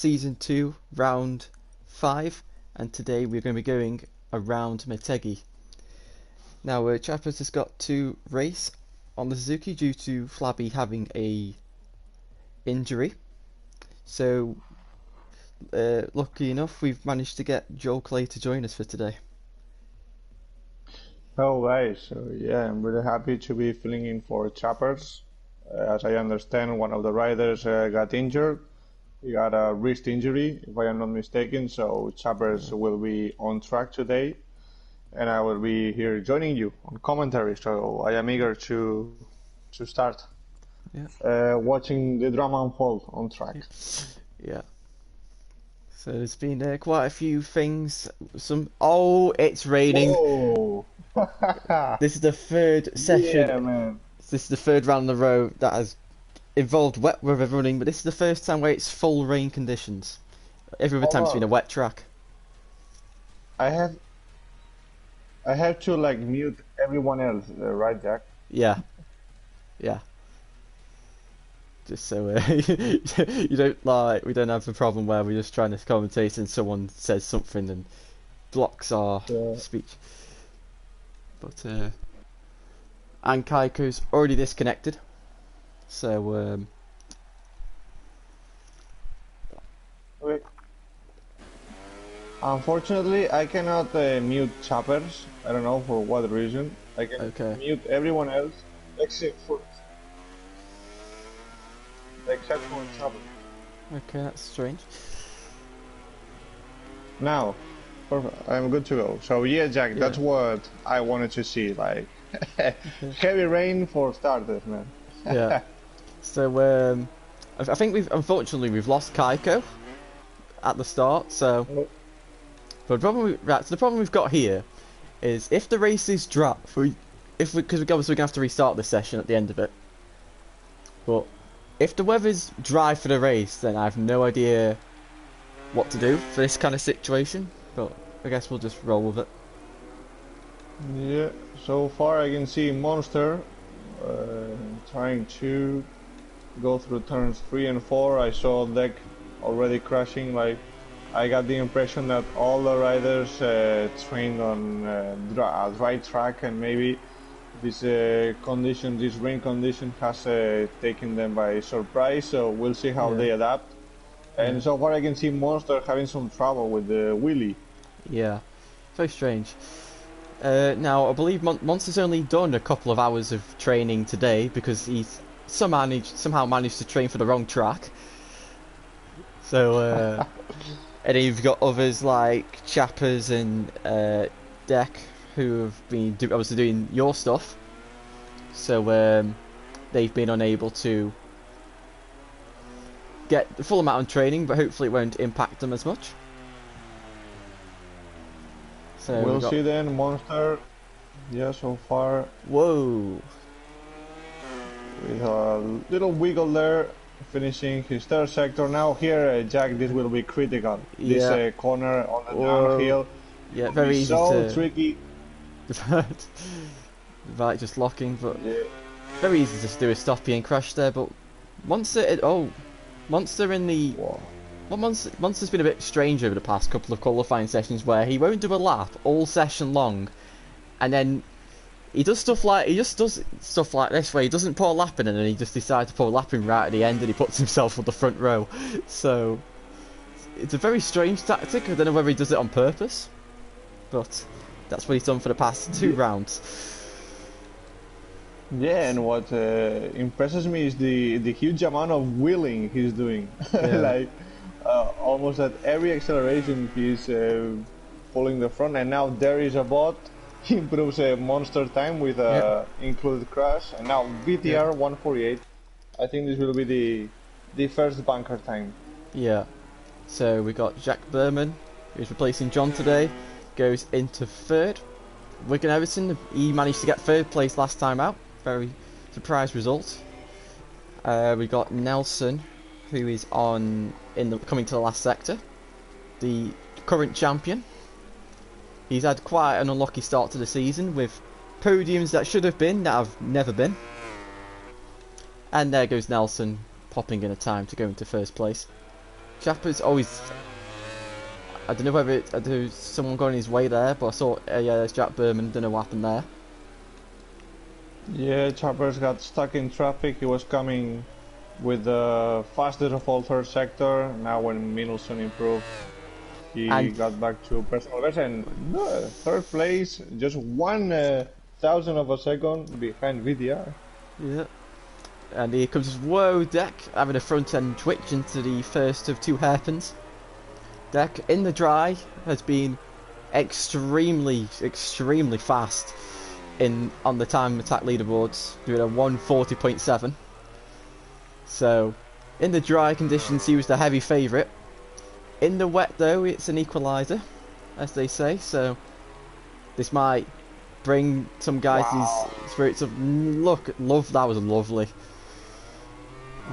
Season 2, Round 5, and today we're going to be going around Motegi. Now, Chappers has got to race on the Suzuki due to Flabby having a injury. So, lucky enough, we've managed to get Joel Clay to join us for today. Hello guys, so yeah, I'm really happy to be filling in for Chappers. As I understand, one of the riders got injured. He got a wrist injury, if I am not mistaken, so Chappers will be on track today. And I will be here joining you on commentary, so I am eager to start watching the drama unfold on track. Yeah. So there's been quite a few things. Oh, it's raining. Whoa! This is the third session. Yeah, man. This is the third round in a row that has involved wet weather running, but this is the first time where it's full rain conditions. Every other time it's been a wet track. I have to like mute everyone else, right, Jack? Yeah. Just so you don't like, we don't have the problem where we're just trying to commentate and someone says something and blocks our speech. But and Kaiko's already disconnected, so Wait. Unfortunately, I cannot mute Chappers. I don't know for what reason. I can mute everyone else except for Chappers. Okay, that's strange. Now, perfect. I'm good to go. So yeah, Jack, that's what I wanted to see. Like heavy rain for starters, man. Yeah. So I think we've lost Kaiko at the start. So, but the problem we've got here is if the races drop, because we're gonna have to restart this session at the end of it. But if the weather's dry for the race, then I have no idea what to do for this kind of situation. But I guess we'll just roll with it. Yeah. So far, I can see Monster trying to go through turns 3 and 4. I saw Deck already crashing. Like, I got the impression that all the riders trained on dry track, and maybe this this rain condition has taken them by surprise. So we'll see how they adapt. And so far, I can see Monster having some trouble with the wheelie. Yeah, very strange. Now, I believe Monster's only done a couple of hours of training today because he's somehow managed to train for the wrong track. So, and then you've got others like Chappers and Deck who have been obviously doing your stuff. So, they've been unable to get the full amount of training, but hopefully it won't impact them as much. So we'll see then, Monster. Yeah, so far. Whoa! With a little wiggle there, finishing his third sector. Now here, Jack, this will be critical. This corner on the downhill. Yeah, very easy so tricky. Right, just locking, but very easy to just do a stoppie and crash there. But Monster in the. Well, Monster's been a bit strange over the past couple of qualifying sessions where he won't do a lap all session long, and then he does stuff like this where he doesn't put a lap in and then he just decides to put a lap in right at the end and he puts himself on the front row. So it's a very strange tactic. I don't know whether he does it on purpose, but that's what he's done for the past 2 rounds. Yeah, and what impresses me is the huge amount of wheeling he's doing. Like almost at every acceleration he's pulling the front, and now there is a bot. He improves a Monster time with a included crash, and now VTR 148. I think this will be the first bunker time. Yeah. So we got Jack Berman, who's replacing John today, goes into 3rd. Wigan Everton, he managed to get 3rd place last time out. Very surprise result. We got Nelson, who is coming to the last sector, the current champion. He's had quite an unlucky start to the season with podiums that should have been that have never been. And there goes Nelson popping in a time to go into 1st place. Chapper's always. I don't know whether there's someone going his way there, but I saw yeah, there's Jack Berman. Don't know what happened there. Yeah, Choppers got stuck in traffic. He was coming with the fastest of all third sector. Now when Middleton improved, he got back to personal best and third place, just 1,000 of a second behind VDR. Yeah. And here comes whoa Deck having a front end twitch into the first of two hairpins. Deck in the dry has been extremely fast on the time attack leaderboards, doing a 140.7. So in the dry conditions he was the heavy favourite. In the wet though it's an equaliser, as they say, so this might bring some guys these spirits of look. That was lovely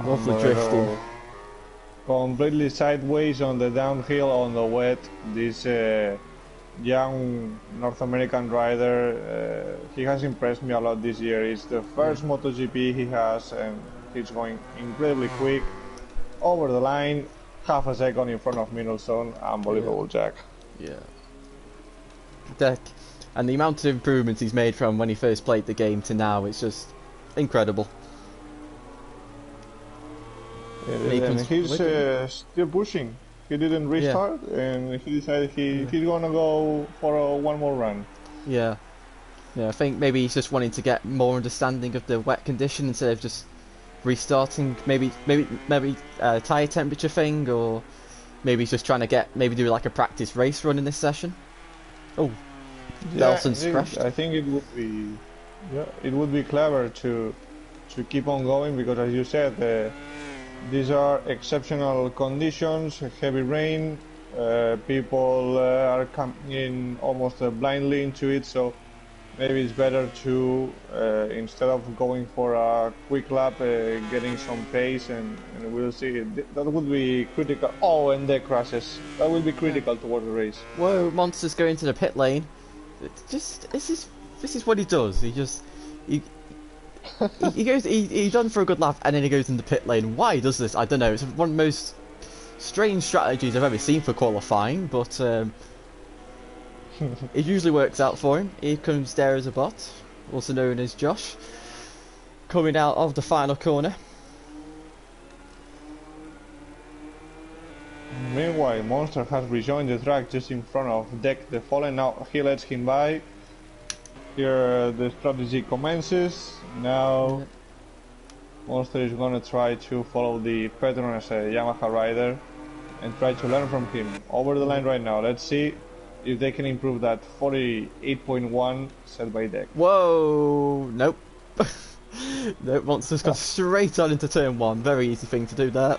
drifting. Completely sideways on the downhill on the wet. This young North American rider, he has impressed me a lot this year. It's the first MotoGP he has, and he's going incredibly quick over the line, half a second in front of Middleton. Unbelievable, Jack. Yeah. Deck, and the amount of improvements he's made from when he first played the game to now, it's just incredible. And he's still pushing. He didn't restart, and he decided he's gonna go for one more run. Yeah, I think maybe he's just wanting to get more understanding of the wet condition instead of just restarting. Maybe tire temperature thing, or maybe he's just trying to do like a practice race run in this session. Oh, Nelson's crashed. I think it would be clever to keep on going, because as you said, these are exceptional conditions, heavy rain, people are coming almost blindly into it, so maybe it's better to, instead of going for a quick lap, getting some pace, and we'll see. That would be critical. Oh, and the crashes. That will be critical towards the race. Whoa, Monster's going to the pit lane. This is what he does. He done for a good lap, and then he goes in the pit lane. Why he does this, I don't know. It's one of the most strange strategies I've ever seen for qualifying, but it usually works out for him. Here comes Dare as a bot, also known as Josh, coming out of the final corner. Meanwhile, Monster has rejoined the track just in front of Deck the Fallen. Now he lets him by. Here the strategy commences. Now Monster is gonna try to follow the pattern as a Yamaha rider and try to learn from him. Over the line right now. Let's see if they can improve that 48.1 set by Deck. Whoa, nope. Nope, Monster's gone straight on into turn one. Very easy thing to do there.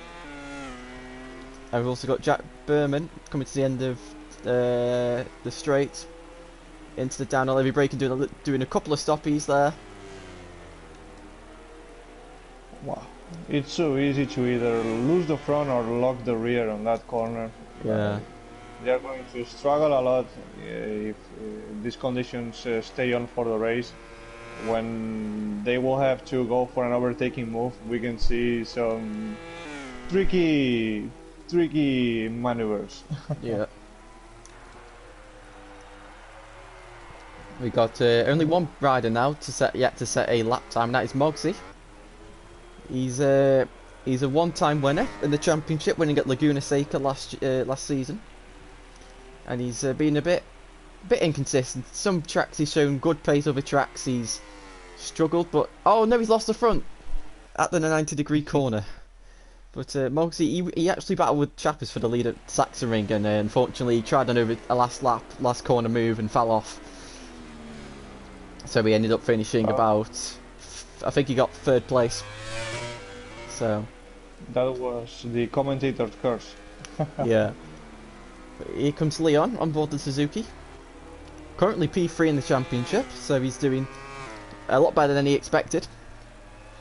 And we've also got Jack Berman coming to the end of the straight into the downhill heavy braking, doing a couple of stoppies there. Wow, it's so easy to either lose the front or lock the rear on that corner. Yeah. They are going to struggle a lot if these conditions stay on for the race. When they will have to go for an overtaking move, we can see some tricky maneuvers. Yeah. We got only one rider now to set a lap time. That is Motegi. He's a one-time winner in the championship, winning at Laguna Seca last season, and he's been a bit inconsistent. Some tracks he's shown good pace, other tracks he's struggled. But oh no, he's lost the front at the 90-degree corner. But Motegi, he actually battled with Chappers for the lead at Sachsenring, and unfortunately he tried over a last corner move and fell off. So we ended up finishing about, I think he got third place. So that was the commentator's curse. Yeah. Here comes Leon on board the Suzuki. Currently P3 in the championship, so he's doing a lot better than he expected.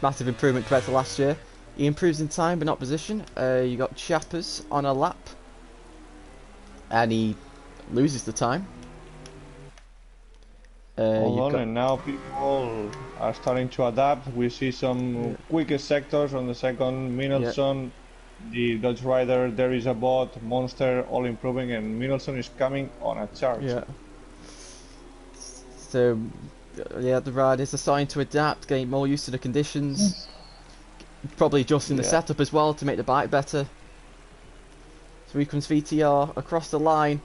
Massive improvement compared to last year. He improves in time but not position. You got Chappers on a lap, and he loses the time. Hold on, and now people are starting to adapt. We see some quicker sectors on the second. Middleton the Dodge Rider, there is a bot, Monster, all improving, and Michelson is coming on a charge. Yeah. So, yeah, the riders are starting to adapt, getting more used to the conditions. Probably adjusting the setup as well to make the bike better. So here comes VTR across the line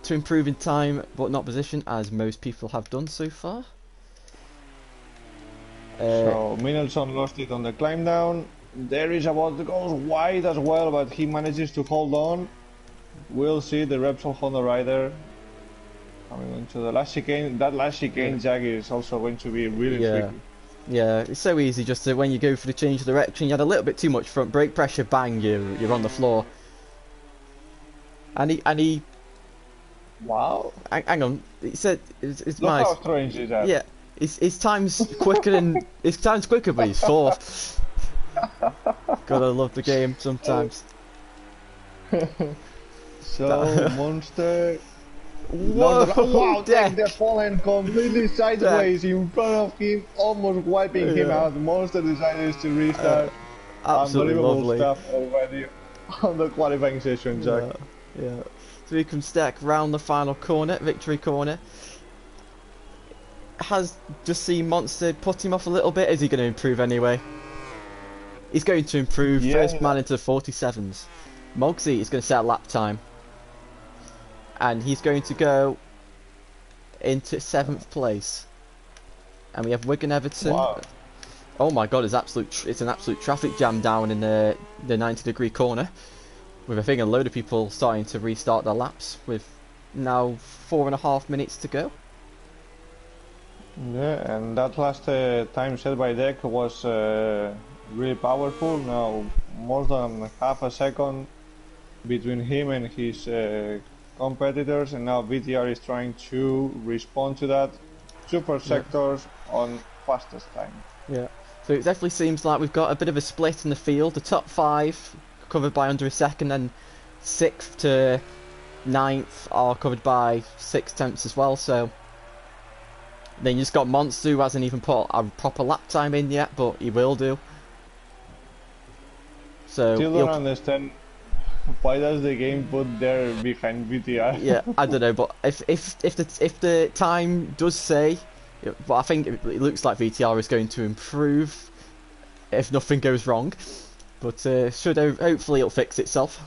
to improve in time, but not position, as most people have done so far. So Michelson lost it on the climb down. There is a bot that goes wide as well, but he manages to hold on. We'll see the Repsol Honda rider coming into the last chicane. That last chicane, Jack, is also going to be really tricky. Yeah, it's so easy just to, when you go for the change of direction, you had a little bit too much front brake pressure, bang, you're on the floor. And he Wow. hang on, he said it's Look nice. how strange is that? Yeah, his time's quicker than but he's fourth. Gotta love the game sometimes. So Monster. Whoa, wow, Deck. they're falling completely sideways in front of him, almost wiping him out. Monster decided to restart. Absolutely Unbelievable lovely. stuff already on the qualifying session, Jack. Yeah. So he can stack round the final corner, victory corner. Has just seen Monster put him off a little bit. Is he going to improve anyway? He's going to improve. First man into the 47s. Motegi is going to set a lap time. And he's going to go into 7th place. And we have Wigan Everton. Wow. Oh my god, it's an absolute traffic jam down in the 90-degree corner. With I think a load of people starting to restart their laps with now 4.5 minutes to go. Yeah, and that last time set by Deck was really powerful. Now more than half a second between him and his competitors, and now VTR is trying to respond to that. Super sectors on fastest time. Yeah, so it definitely seems like we've got a bit of a split in the field. The top 5 covered by under a second, and 6th to 9th are covered by 6/10 as well. So then you just got Monster, who hasn't even put a proper lap time in yet, but he will do. So Still don't understand why does the game put there behind VTR. Yeah, I don't know, but if the time does say, but I think it looks like VTR is going to improve if nothing goes wrong. But hopefully it'll fix itself.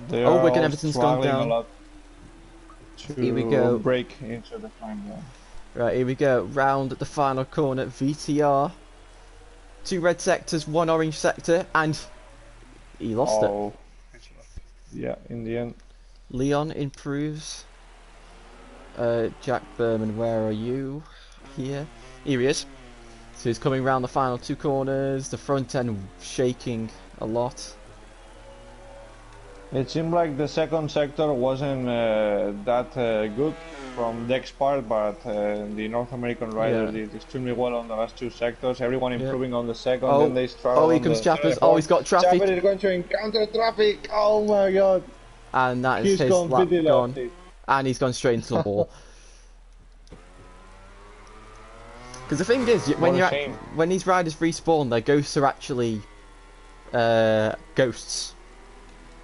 Wigan Everton's gone down. A lot Here we go. Break into the climb down. Right, here we go. Round at the final corner. VTR. 2 red sectors, 1 orange sector, and he lost it. Yeah, in the end. Leon improves. Jack Berman, where are you? Here he is. So he's coming round the final 2 corners. The front end shaking a lot. It seemed like the second sector wasn't that good from Deck's part, but the North American rider did extremely well on the last 2 sectors. Everyone improving on the second, then they struggle. Oh, here comes Chappers. Oh, he's got traffic. Chapper is going to encounter traffic. Oh my god. And that is his lap gone. And he's gone straight into the wall. Because the thing is, when these riders respawn, their ghosts are actually ghosts.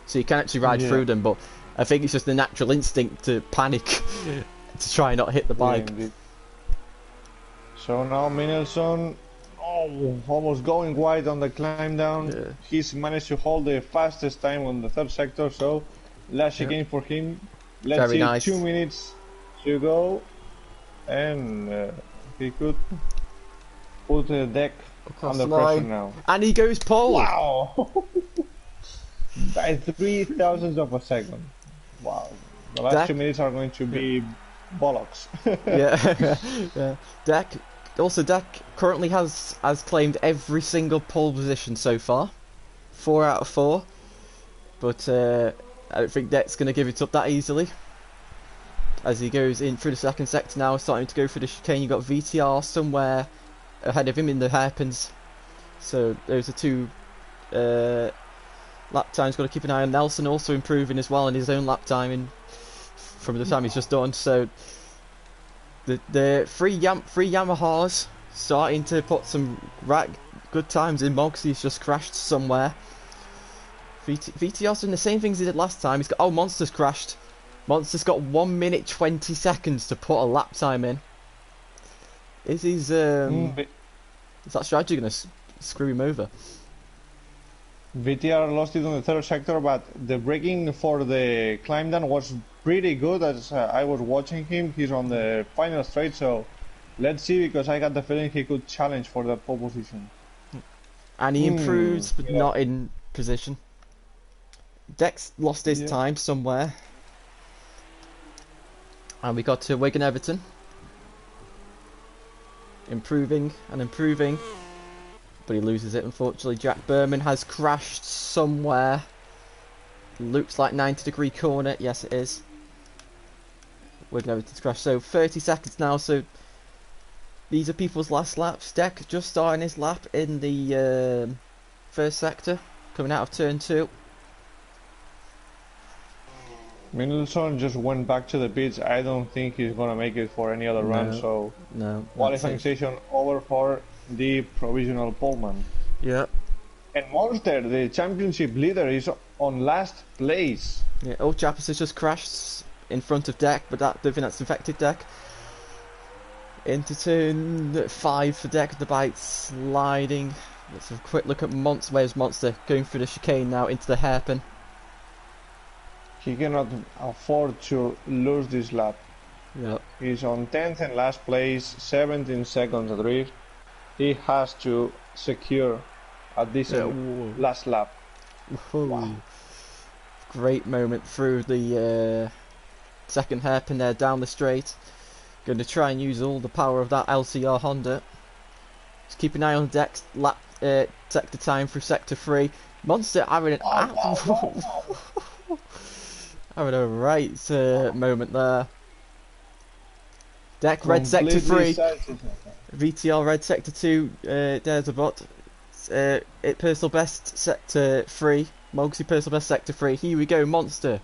So you can actually ride through them, but I think it's just the natural instinct to panic to try and not hit the bike. So now Michelson, almost going wide on the climb down. Yeah. He's managed to hold the fastest time on the 3rd sector, so last chicane for him. Let's see, nice. 2 minutes to go, and he could put the Deck under pressure now. And he goes pole. Wow! By 3,000ths of a second. Wow. The last 2 minutes are going to be bollocks. Yeah. Deck currently has claimed every single pole position so far. 4 out of 4. But I don't think Deck's going to give it up that easily. As he goes in through the 2nd sector now, starting to go through the chicane. You've got VTR somewhere ahead of him in the hairpins. So those are 2 lap times. Got to keep an eye on Nelson, also improving as well in his own lap time from the time he's just done. So the three Yamahas starting to put some good times in Mogsy's just crashed somewhere. VTR's doing the same things he did last time. He's got, oh, Monster's crashed. Monster's got 1 minute 20 seconds to put a lap time in. Is his is that strategy gonna screw him over? VTR lost it on the third sector, but the braking for the climb down was pretty good. As I was watching him, he's on the final straight, so let's see, because I got the feeling he could challenge for the pole position. And he improves, but not in position. Dex lost his time somewhere. And we got to Wigan Everton. Improving and improving. But he loses it, unfortunately. Jack Berman has crashed somewhere. Looks like 90-degree corner. Yes, it is. Wigan Everton's crashed. So 30 seconds now. So these are people's last laps. Deck just starting his lap in the first sector. Coming out of turn 2. Mendelssohn just went back to the pits. I don't think he's gonna make it for any other run, so qualifying session over for the provisional poleman. Yeah. And Monster, the championship leader, is on last place. Yeah, Old Chappers has just crashed in front of Deck, but that, I don't think that's affected Deck. Into turn 5 for Deck, the bike sliding. Let's have a quick look at Monster. Where's Monster? Going through the chicane now into the hairpin. He cannot afford to lose this lap. Yep. He's on 10th and last place, 17 seconds adrift. He has to secure a decent last lap. Wow. Great moment through the second hairpin there down the straight. Going to try and use all the power of that LCR Honda. Just keep an eye on Deck's lap sector time through sector 3. Monster having an having a right moment there. Deck red sector 3. VTR red sector 2. There's a bot. It personal best sector 3. Mogsy personal best sector 3. Here we go. Monster.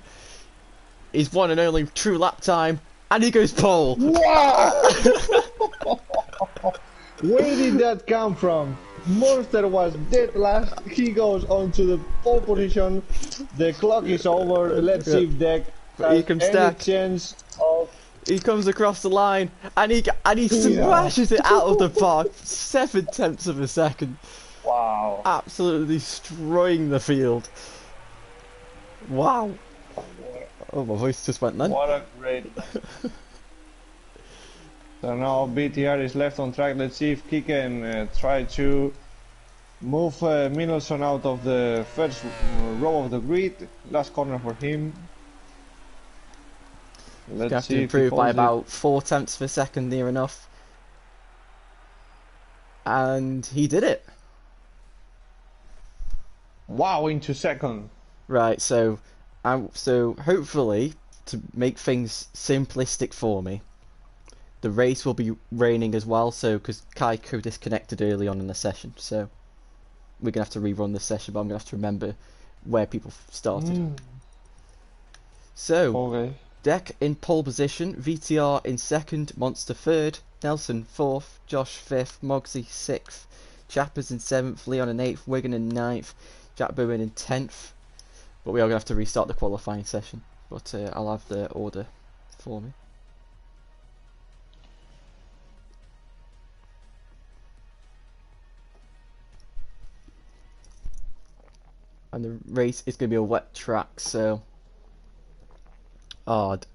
His one and only true lap time. And he goes pole. Wow! Where did that come from? Monster was dead last. He goes on to the pole position. The clock is over. Let's see if Deck has any chance of. He comes across the line and he smashes it out of the park. 7/10 of a second. Wow! Absolutely destroying the field. Wow! Oh, my voice just went then. What a great. So now BTR is left on track. Let's see if he can try to move Mendelssohn out of the first row of the grid. Last corner for him. Let's have to improve by about 4/10 of a second, near enough. And he did it. Wow, into second. Right, so hopefully, to make things simplistic for me, the race will be raining as well, so because Kaiko disconnected early on in the session, so we're going to have to rerun this session, but I'm going to have to remember where people started. So, Deck in pole position, VTR in second, Monster third, Nelson fourth, Josh fifth, Mogsy sixth, Chappers in seventh, Leon in eighth, Wigan in ninth, Jack Bowen in 10th, but we are going to have to restart the qualifying session, but I'll have the order for me. And the race is going to be a wet track, so odd.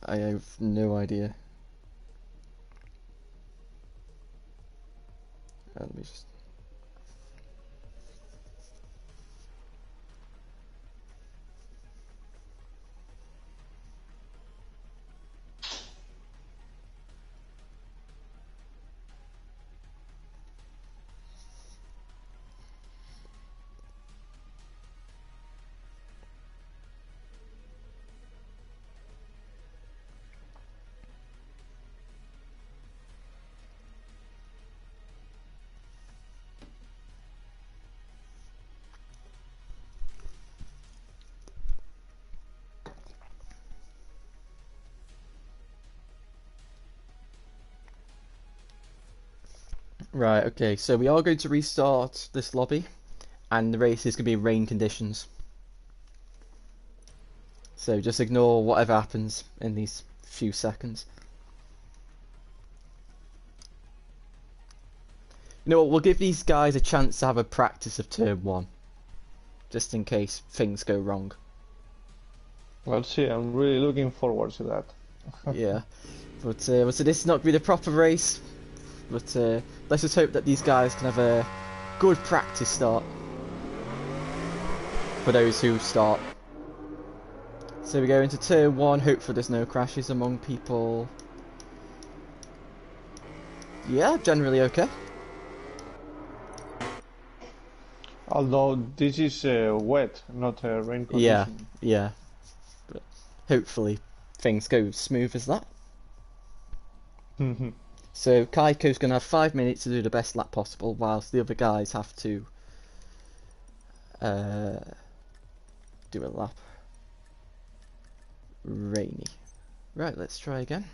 I have no idea. Let me just. Right, okay, so we are going to restart this lobby, and the race is going to be in rain conditions. So just ignore whatever happens in these few seconds. You know what, we'll give these guys a chance to have a practice of turn 1, just in case things go wrong. Well, see, I'm really looking forward to that. Yeah, but so this is not going to be the proper race, but let's just hope that these guys can have a good practice start for those who start. So we go into turn 1, hopefully there's no crashes among people. Yeah, generally okay. Although this is wet, not rain condition. Yeah, but hopefully things go smooth as that. So Kaiko's going to have 5 minutes to do the best lap possible, whilst the other guys have to do a lap. Rainy. Right, let's try again.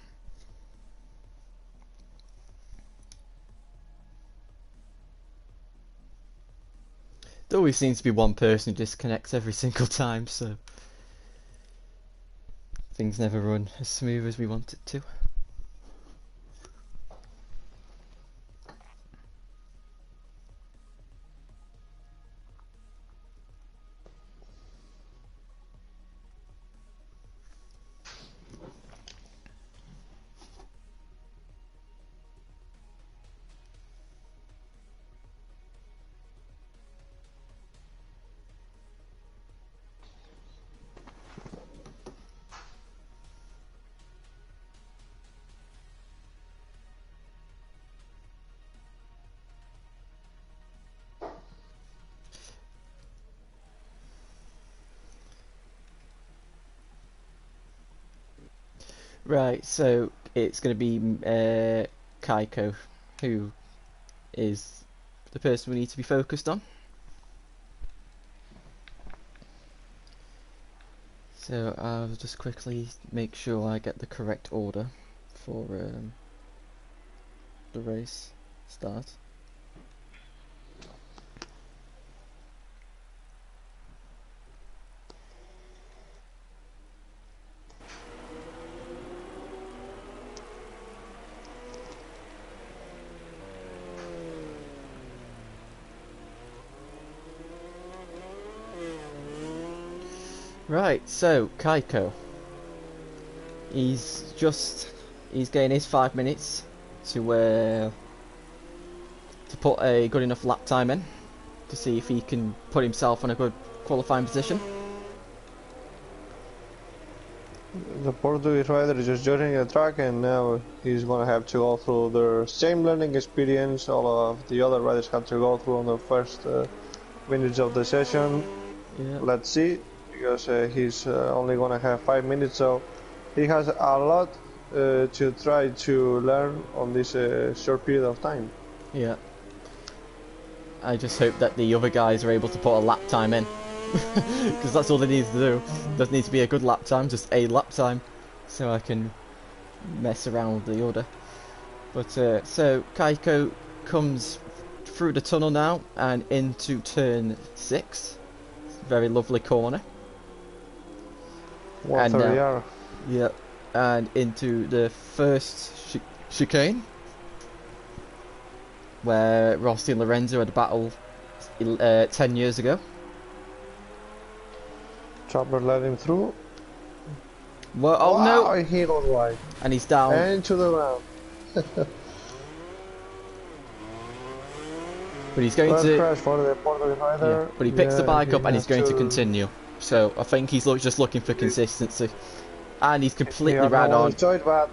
There always seems to be one person who disconnects every single time, so things never run as smooth as we want it to. Right, so it's going to be Kaiko, who is the person we need to be focused on. So I'll just quickly make sure I get the correct order for the race start. Right, so Kaiko, he's getting his 5 minutes to put a good enough lap time in to see if he can put himself on a good qualifying position. The Portuguese rider is just joining the track, and now he's gonna have to go through the same learning experience all of the other riders had to go through on the first minutes of the session. Yeah. Let's see, because he's only gonna have 5 minutes, so he has a lot to try to learn on this short period of time. Yeah. I just hope that the other guys are able to put a lap time in. Because that's all they need to do. Doesn't need to be a good lap time, just a lap time. So I can mess around with the order. But so Kaiko comes through the tunnel now and into turn 6. Very lovely corner. 130R. Yeah, and into the first chicane, where Rossi and Lorenzo had a battle 10 years ago. Chopper let him through. Well, oh wow, no! He goes wide. And he's down. And to the ground. But he's going to crash for the Portuguese rider. Yeah, but he picks the bike up and he's going to continue. So I think he's just looking for consistency. And he's completely ran on. But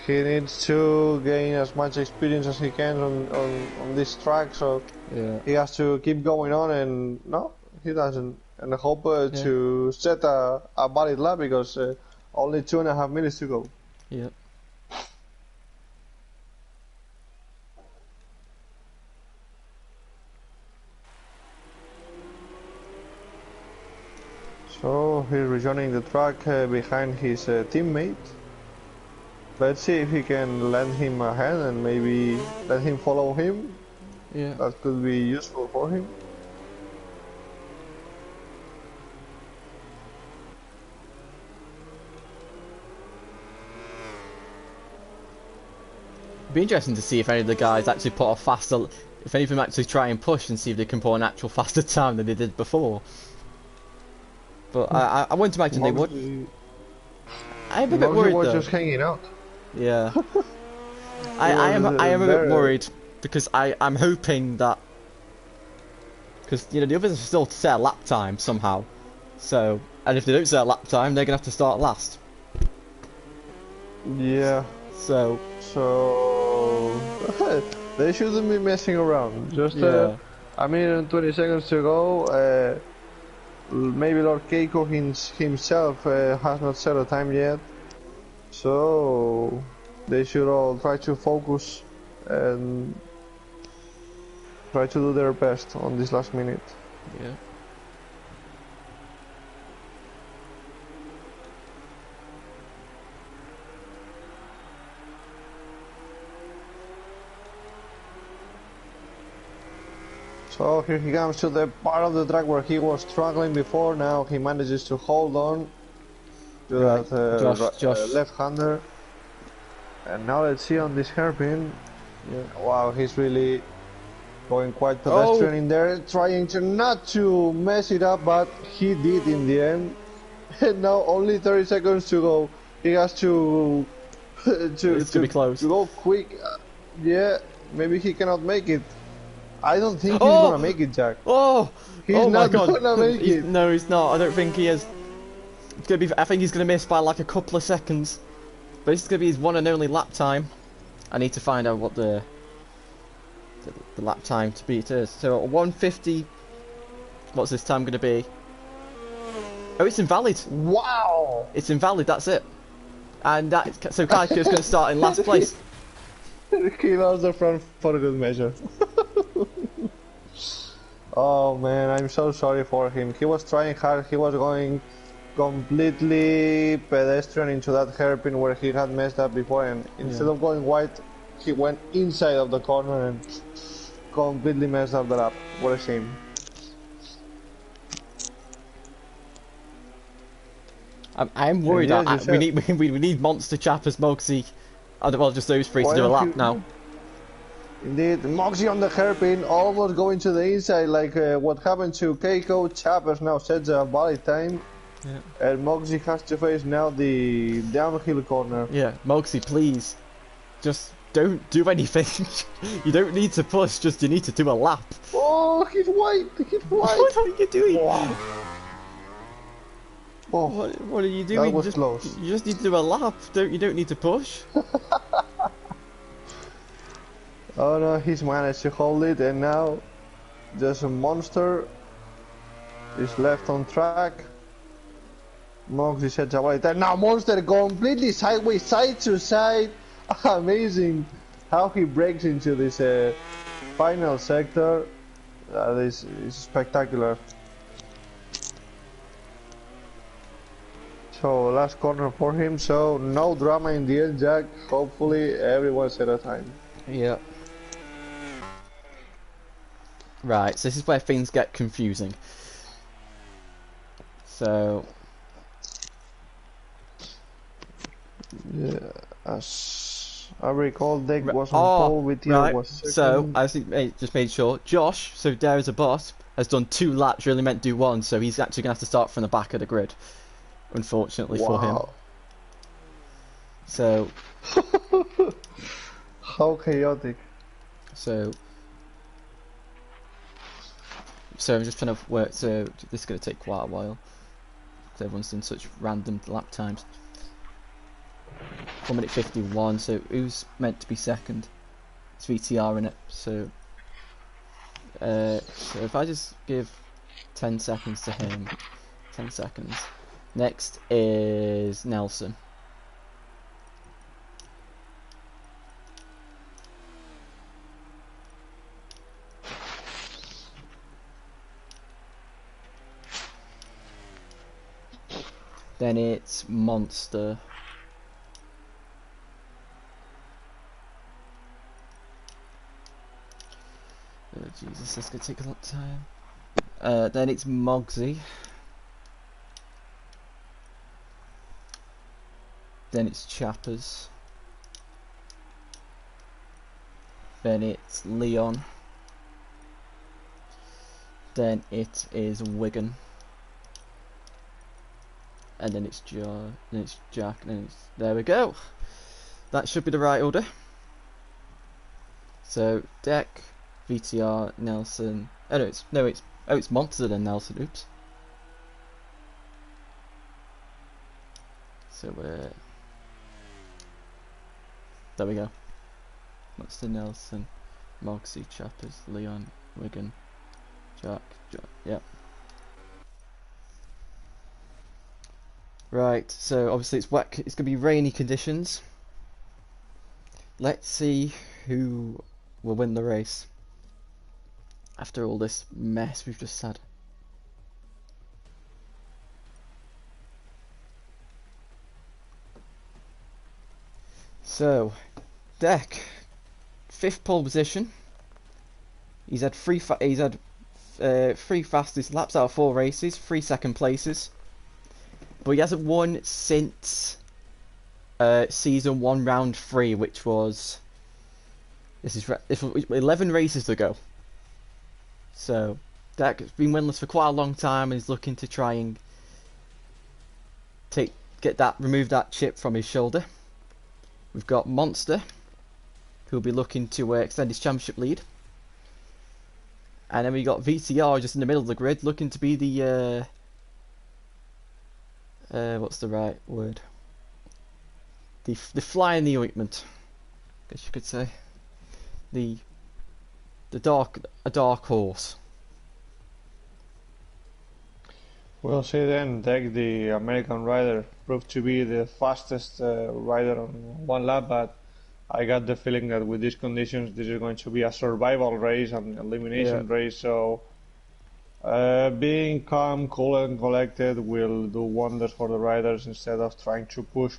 he needs to gain as much experience as he can on this track, so yeah. He has to keep going on, and no, he doesn't. And I hope to set a valid lap, because only 2.5 minutes to go. Yep. So he's rejoining the track behind his teammate. Let's see if he can lend him a hand and maybe let him follow him. Yeah. That could be useful for him. It'd be interesting to see if any of the guys actually put a faster, if any of them actually try and push and see if they can put an actual faster time than they did before. But I wouldn't imagine they would. I'm a bit worried was though. just hanging out. Yeah. I am a bit worried because I'm hoping that, because you know the others are still to set a lap time somehow. So, and if they don't set a lap time, they're gonna have to start last. Yeah. So they shouldn't be messing around. Just yeah. a minute and 20 seconds to go. Maybe Lord Keiko himself has not set a time yet. So they should all try to focus and try to do their best on this last minute. Yeah. So here he comes to the part of the track where he was struggling before. Now he manages to hold on to that Josh. left-hander. And now let's see on this hairpin. Yeah. Wow, he's really going quite pedestrian in there, trying to not to mess it up, but he did in the end. And now only 30 seconds to go. He has to to be close. To go quick. Yeah, maybe he cannot make it. I don't think he's gonna make it, Jack. He's not gonna make it. No, he's not. I don't think he is. It's gonna be. I think he's gonna miss by like a couple of seconds. But this is gonna be his one and only lap time. I need to find out what the lap time to beat is. So 150. What's this time gonna be? Oh, it's invalid. Wow! It's invalid. That's it. And that so Kaiko's gonna start in last place. He lost the front for a good measure. Oh man, I'm so sorry for him. He was trying hard. He was going completely pedestrian into that hairpin where he had messed up before, and instead of going wide, he went inside of the corner and completely messed up the lap. What a shame. I'm worried that we need Monster Chap as Motegi. Well, just those three to do a lap now. Indeed, Moxie on the hairpin, almost going to the inside, like what happened to Keiko. Chappers now sets a valid time, and Moxie has to face now the downhill corner. Yeah, Moxie, please, just don't do anything. You don't need to push, just you need to do a lap. Oh, he's white, he's white. What are you doing? Wow. Oh, what are you doing? That was close. You just need to do a lap. You don't need to push. Oh no, he's managed to hold it, and now just a Monster is left on track. Moxie sets a valid time. Now Monster completely sideways, side to side. Amazing how he breaks into this final sector. That is spectacular. So last corner for him, so no drama in the end, Jack. Hopefully everyone set a time. Yeah. Right, so this is where things get confusing. So yeah, as I recall, Dick was on pole with you. Right. Was second. So I just made sure. Josh, so there is a boss, has done 2 laps. Really meant to do 1, so he's actually gonna have to start from the back of the grid. Unfortunately for him. So how chaotic. So I'm just trying to work. So this is going to take quite a while. So everyone's done such random lap times. 1 minute 51. So who's meant to be second? It's VTR in it. So so if I just give 10 seconds to him, 10 seconds. Next is Nelson. Then it's Monster. Jesus, that's gonna take a lot of time. Then it's Motegi. Then it's Chappers. Then it's Leon. Then it is Wigan. And then it's Jack, and then there we go. That should be the right order. So Deck, VTR, Nelson. Oh no, it's Monster then Nelson. Oops. So there we go. Monster, Nelson, Moxie, Chappers, Leon, Wigan, Jack. Yep. Right, so obviously it's wet, it's going to be rainy conditions. Let's see who will win the race after all this mess we've just had. So, Deck, 5th pole position. He's had three fastest laps out of 4 races, 3 second places. But he hasn't won since season 1 round 3, which was 11 races ago. So Deck has been winless for quite a long time, and he's looking to try and remove that chip from his shoulder. We've got Monster, who'll be looking to extend his championship lead. And then we got VTR just in the middle of the grid, looking to be the what's the right word? The fly in the ointment, I guess you could say. A dark horse. We'll see then. Deck, the American rider, proved to be the fastest rider on one lap, but I got the feeling that with these conditions, this is going to be a survival race, an elimination race. So being calm, cool and collected will do wonders for the riders instead of trying to push.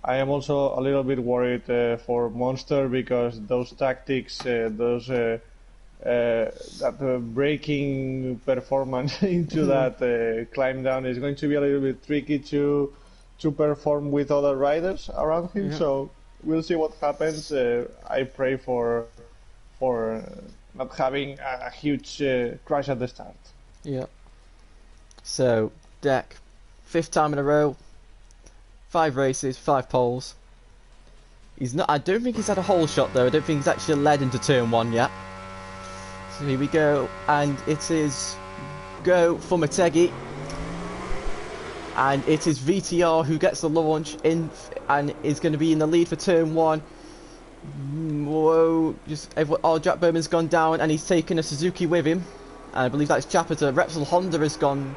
I am also a little bit worried for Monster, because those tactics, that braking performance into that climb down is going to be a little bit tricky to perform with other riders around him. So we'll see what happens. I pray for not having a huge crash at the start. Yeah. So Deck, 5th time in a row, 5 races, 5 poles. He's not. I don't think he's had a hole shot though. I don't think he's actually led into turn 1 yet. So here we go, and it is go for Motegi. And it is VTR who gets the launch in and is going to be in the lead for turn 1. Whoa, Jack Bowman's gone down and he's taken a Suzuki with him. And I believe that's Chapper to Repsol Honda has gone.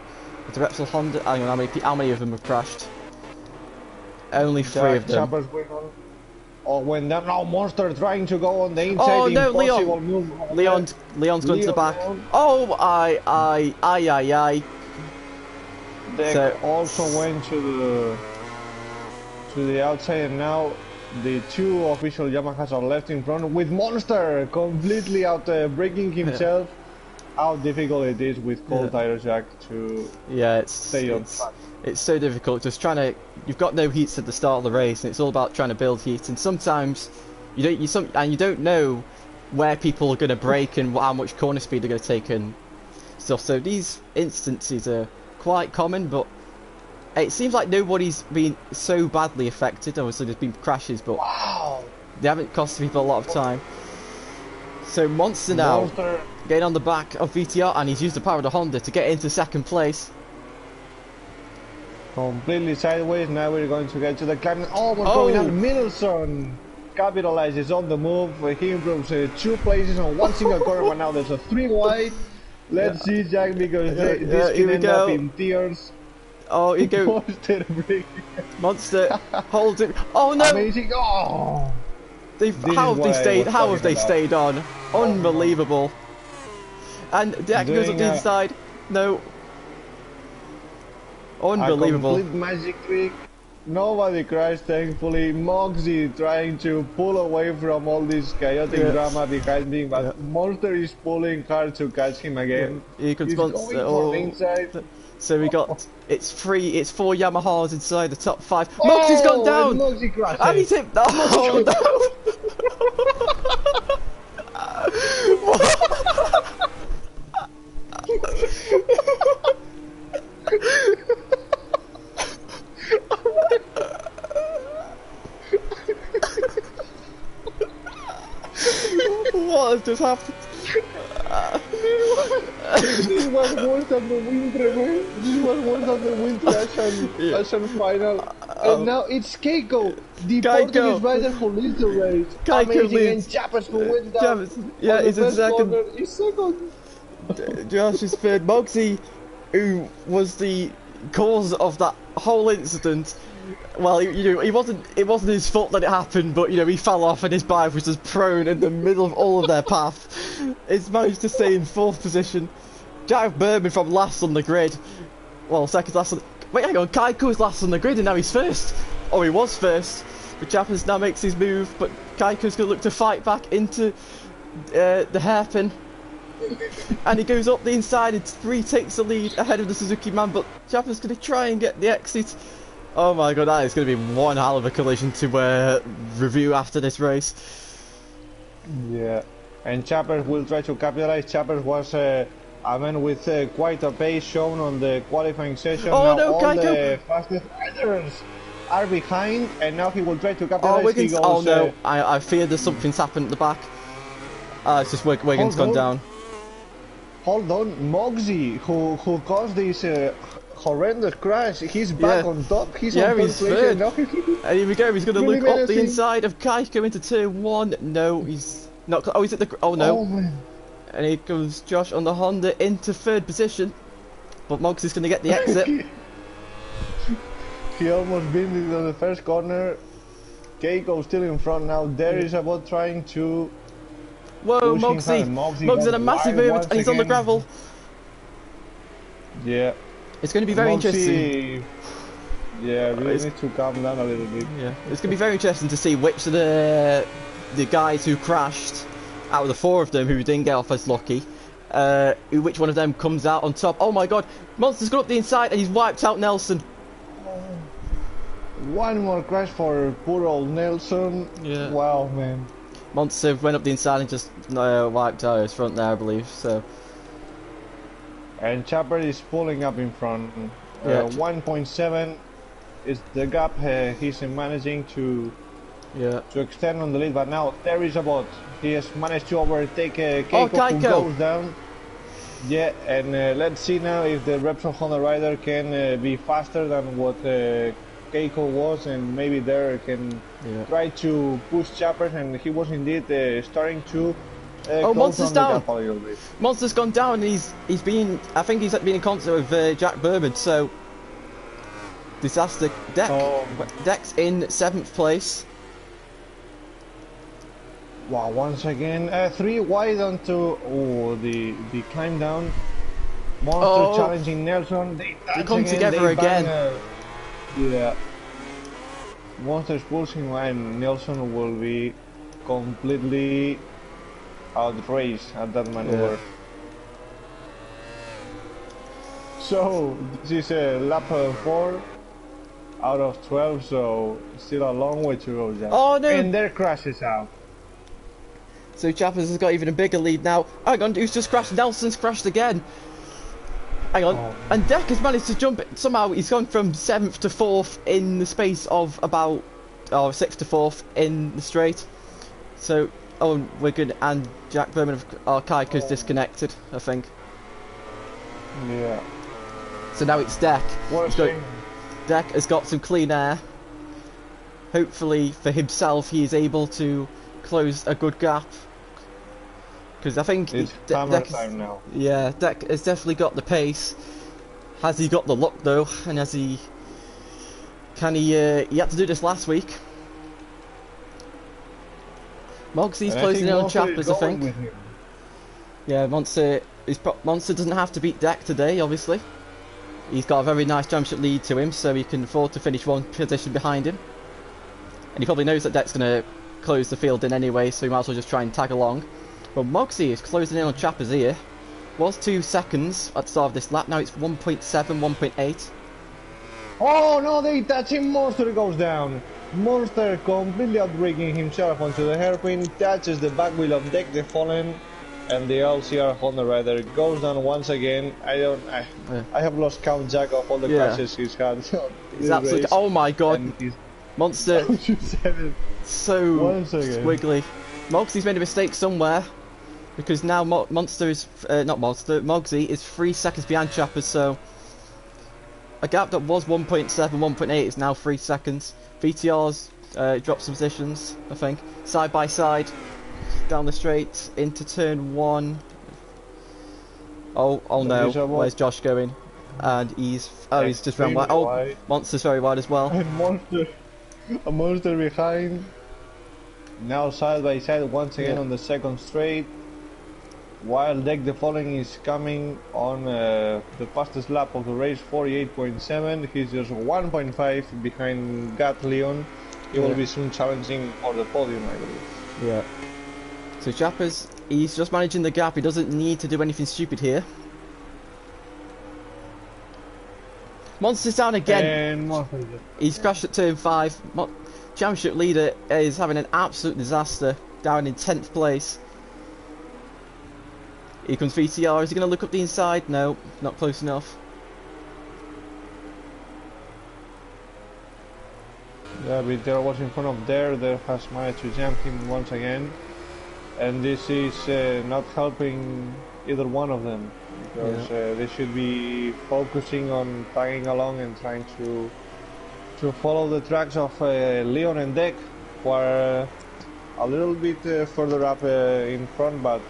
To Repsol Honda, I don't know how many of them have crashed. Only 3 of them. Chapper's went on. Oh, when that now Monster trying to go on the inside. Oh no, impossible move. Leon's gone to the back. Oh, aye. Deck also went to the outside, and now the 2 official Yamahas are left in front, with Monster completely out braking himself. How difficult it is with cold tires, Jack, to stay on track. It's so difficult. Just trying to, you've got no heats at the start of the race, and it's all about trying to build heat. And sometimes you don't know where people are going to brake and how much corner speed they're going to take and stuff. So these instances are quite common, but it seems like nobody's been so badly affected. Obviously there's been crashes, but they haven't cost people a lot of time. So Monster now getting on the back of VTR, and he's used the power of the Honda to get into 2nd place. Completely sideways. Now we're going to get to the climb. Oh, what's going on? Middleton capitalizes on the move. He improves 2 places on 1 single corner, but now there's a 3 wide. Let's see, Jack, because this can end up in tears. Oh, you go. Monster holds it. Oh no! Amazing! Oh, how have they stayed on? Unbelievable! And Jack goes up the inside. No. Unbelievable. A complete magic trick. Nobody crashed, thankfully. Moxie trying to pull away from all this chaotic drama behind him, but Monster is pulling hard to catch him again. Here comes He's Monster. going for the inside. So we got it's four Yamahas inside the top 5. Moxie's gone down. And Moxie crashed. And he's hit. Oh no! What has just happened? This was worse than the wind man. This was worse than the wind Russian final. And now it's Keiko, the Portuguese rider who leads the race. Keiko leads. And Chapas who went down. Yeah, he's in second. He's second. Josh is third. Moxie, who was the cause of that whole incident. Well, it wasn't his fault that it happened, but he fell off and his bike was just prone in the middle of all of their path. He's managed to stay in 4th position. Jack Berman from last on the grid. Well, second last on. Wait, hang on. Kaiko was last on the grid and now he's first. Or he was first. But Japanese now makes his move, but Kaiko's going to look to fight back into the hairpin. And he goes up the inside and takes the lead ahead of the Suzuki man, but Japan's going to try and get the exit. Oh my god, that is going to be one hell of a collision to review after this race. Yeah, and Chappers will try to capitalize. Chappers was a man with quite a pace shown on the qualifying session. Oh now no, all Kaiko! The fastest riders are behind, and now he will try to capitalize. Oh no, I fear there's something's happened at the back. It's just Wiggins gone down. Hold on, Moxie, who caused this horrendous crash, he's back on top, he's on he's third. And here we go, he's going to look up the inside of Kaiko into turn 1. No, he's not. Oh, he's at the. Oh no. Oh, man. And here comes Josh on the Honda into 3rd position. But Moxie's going to get the exit. He almost beat it on the first corner. Keiko still in front now. There is about trying to. Whoa, Moxie! Moxie's in a massive movement and he's on the gravel. Yeah. It's going to be very interesting. Yeah, really needs to calm down a little bit. Yeah, it's going to be very interesting to see which of the guys who crashed, out of the 4 of them who didn't get off as lucky, which one of them comes out on top. Oh my god, Monster's gone up the inside and he's wiped out Nelson. One more crash for poor old Nelson. Yeah. Wow, man. Monster went up the inside and just wiped out his front there, I believe. So. And Chopper is pulling up in front. 1.7 is the gap he's managing to extend on the lead. But now there is a bot. He has managed to overtake Keiko, who goes down. Yeah, and let's see now if the Repsol Honda rider can be faster than what Keiko was, and maybe there can try to push Chappers, and he was indeed starting to Monster's down. Monster's gone down, and he's been, I think he's been in concert with Jack Berman, so disaster. Deck's in 7th place. Wow, once again 3 wide onto the climb down. Monster challenging Nelson. They come together again. Yeah. Monster's pushing and Nelson will be completely outraged at that maneuver. Yeah. So this is lap 4 out of 12, so still a long way to go, Jack. Oh no! And their crashes out. So Chappers has got even a bigger lead now. Hang on, who's just crashed? Nelson's crashed again. Hang on, and Deck has managed to jump. Somehow he's gone from 7th to 4th in the space of about 6th to 4th in the straight. So Wigan and Jack Berman Kaiko's disconnected, I think. Yeah. So now it's Deck. Deck has got some clean air. Hopefully for himself he is able to close a good gap. Because I think it's Deck time now. Yeah, Deck has definitely got the pace. Has he got the luck though? And has he? Can he? He had to do this last week. Moxie's closing in on Chappers, I think. Yeah, Monster doesn't have to beat Deck today, obviously. He's got a very nice championship lead to him, so he can afford to finish one position behind him. And he probably knows that Deck's going to close the field in anyway, so he might as well just try and tag along. But Motegi is closing in on Chappers here. Was 2 seconds at the start of this lap, now it's 1.7, 1.8. Oh no, they touch him, Monster goes down. Monster completely outbreaking himself onto the hairpin, touches the back wheel of Deck the Fallen, and the LCR Honda rider goes down once again. I have lost count, Jack, of all the crashes he's had. He's absolutely, oh my god, Monster, so squiggly. Moxie's made a mistake somewhere, because now Mogsy is 3 seconds behind Chappers, so a gap that was 1.7, 1.8 is now 3 seconds. VTR's dropped some positions, I think. Side by side, down the straight, into turn 1. Oh no, where's Josh going? And he's just run wide. Oh, Monster's very wide as well. And Monster behind. Now side by side once again on the second straight. While Deck the Falling is coming on the fastest lap of the race, 48.7. He's just 1.5 behind Gat Leon. He will be soon challenging for the podium, I believe. Yeah. So Chappers, he's just managing the gap. He doesn't need to do anything stupid here. Monster's down again. He's crashed at turn 5. Championship leader is having an absolute disaster, down in 10th place. Here comes VTR. Is he going to look up the inside? No, not close enough. Yeah, VTR was in front of there has managed to jump him once again. And this is not helping either one of them, because they should be focusing on tagging along and trying to follow the tracks of Leon and Deck, who are a little bit further up in front, but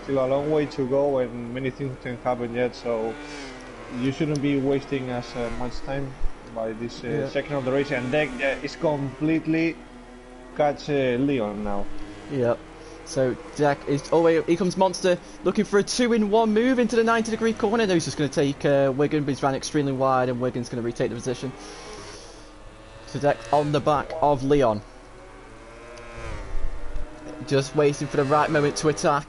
still a long way to go and many things can happen yet, so you shouldn't be wasting as much time by this section of the race. And Deck is completely catch Leon now. Yep. So Deck is, oh wait, here comes Monster looking for a 2-in-1 move into the 90-degree corner. No, he's just going to take Wigan, but he's ran extremely wide and Wigan's going to retake the position. So Deck on the back of Leon. Just waiting for the right moment to attack.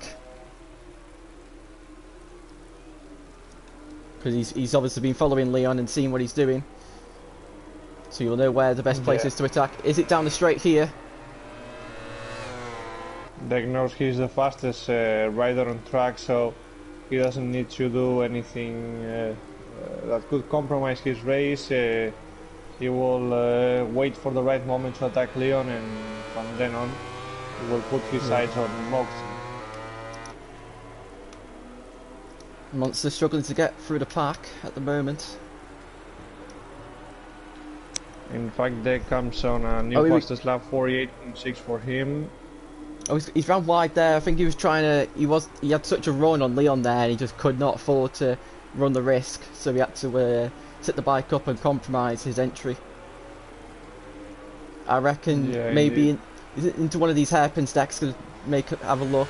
Because he's obviously been following Leon and seeing what he's doing. So you'll know where the best place is to attack. Is it down the straight here? Deck knows he's the fastest rider on track, so he doesn't need to do anything that could compromise his race. He will wait for the right moment to attack Leon, and from then on he will put his sights on Mox. Monster struggling to get through the pack at the moment. In fact, Deck comes on a new fastest lap, 48.6 for him. Oh, he's ran wide there. I think he was trying to. He had such a run on Leon there, and he just could not afford to run the risk. So he had to set the bike up and compromise his entry. I reckon maybe into one of these hairpin stacks gonna have a look.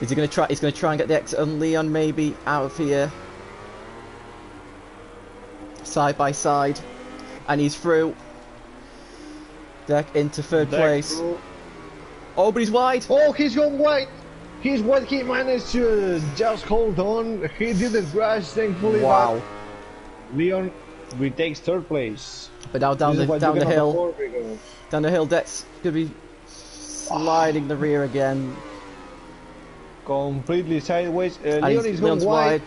Is he gonna try? He's gonna try and get the exit on Leon, maybe out of here. Side by side, and he's through. Deck into third place. Through. Oh, but he's wide. Oh, he's gone wide. He's wide. He managed to just hold on. He didn't crash, thankfully. Wow. Leon retakes third place. But now down the hill. Down the hill, Deck's gonna be sliding the rear again. Completely sideways. Leon is going wide.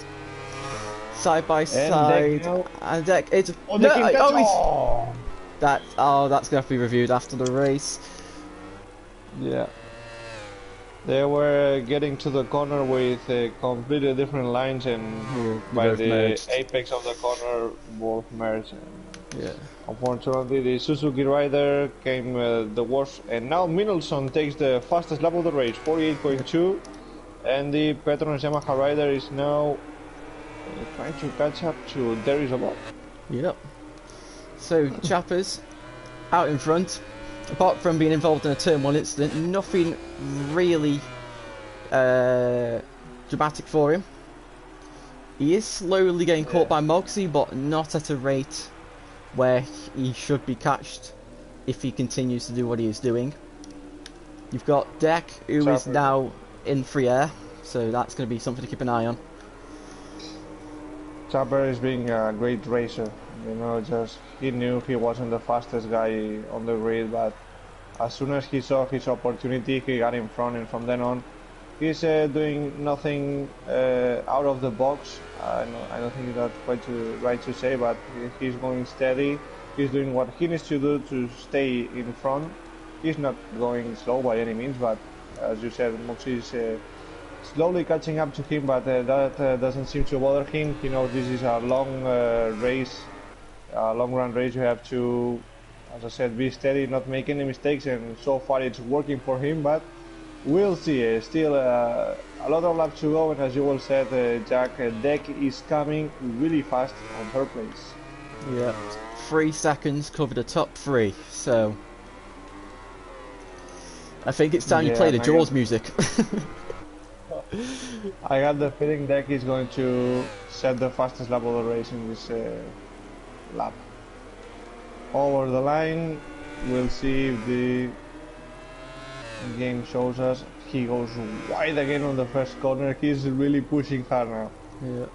Side by side. And Deck, it's that's gonna have to be reviewed after the race. Yeah, they were getting to the corner with completely different lines, and by the apex of the corner, both merged. Yeah. Unfortunately, the Suzuki rider came the worst, and now Minelson takes the fastest lap of the race, 48.2, and the Petronas Yamaha rider is now trying to catch up to Darius Abad. Yep. So Chappers out in front. Apart from being involved in a turn 1 incident, nothing really dramatic for him. He is slowly getting caught by Motegi, but not at a rate where he should be catched if he continues to do what he is doing. You've got Deck, who is now in free air, so that's going to be something to keep an eye on. Chopper is being a great racer, you know, just he knew he wasn't the fastest guy on the grid, but as soon as he saw his opportunity, he got in front, and from then on, he's doing nothing out of the box. I don't think that's quite right to say, but he's going steady. He's doing what he needs to do to stay in front. He's not going slow by any means, but as you said, Motegi is slowly catching up to him, but that doesn't seem to bother him. You know, this is a long race, a long run race. You have to, as I said, be steady, not make any mistakes, and so far it's working for him, but we'll see. Still a lot of laps to go, and as you all said, Jack, Deck is coming really fast on her place. Yeah, 3 seconds covered the top 3, so I think it's time you play the Jaws music. I got the feeling Deck is going to set the fastest lap of the race in this lap. Over the line, we'll see if the game shows us. He goes wide again on the first corner. He's really pushing hard now. Yeah.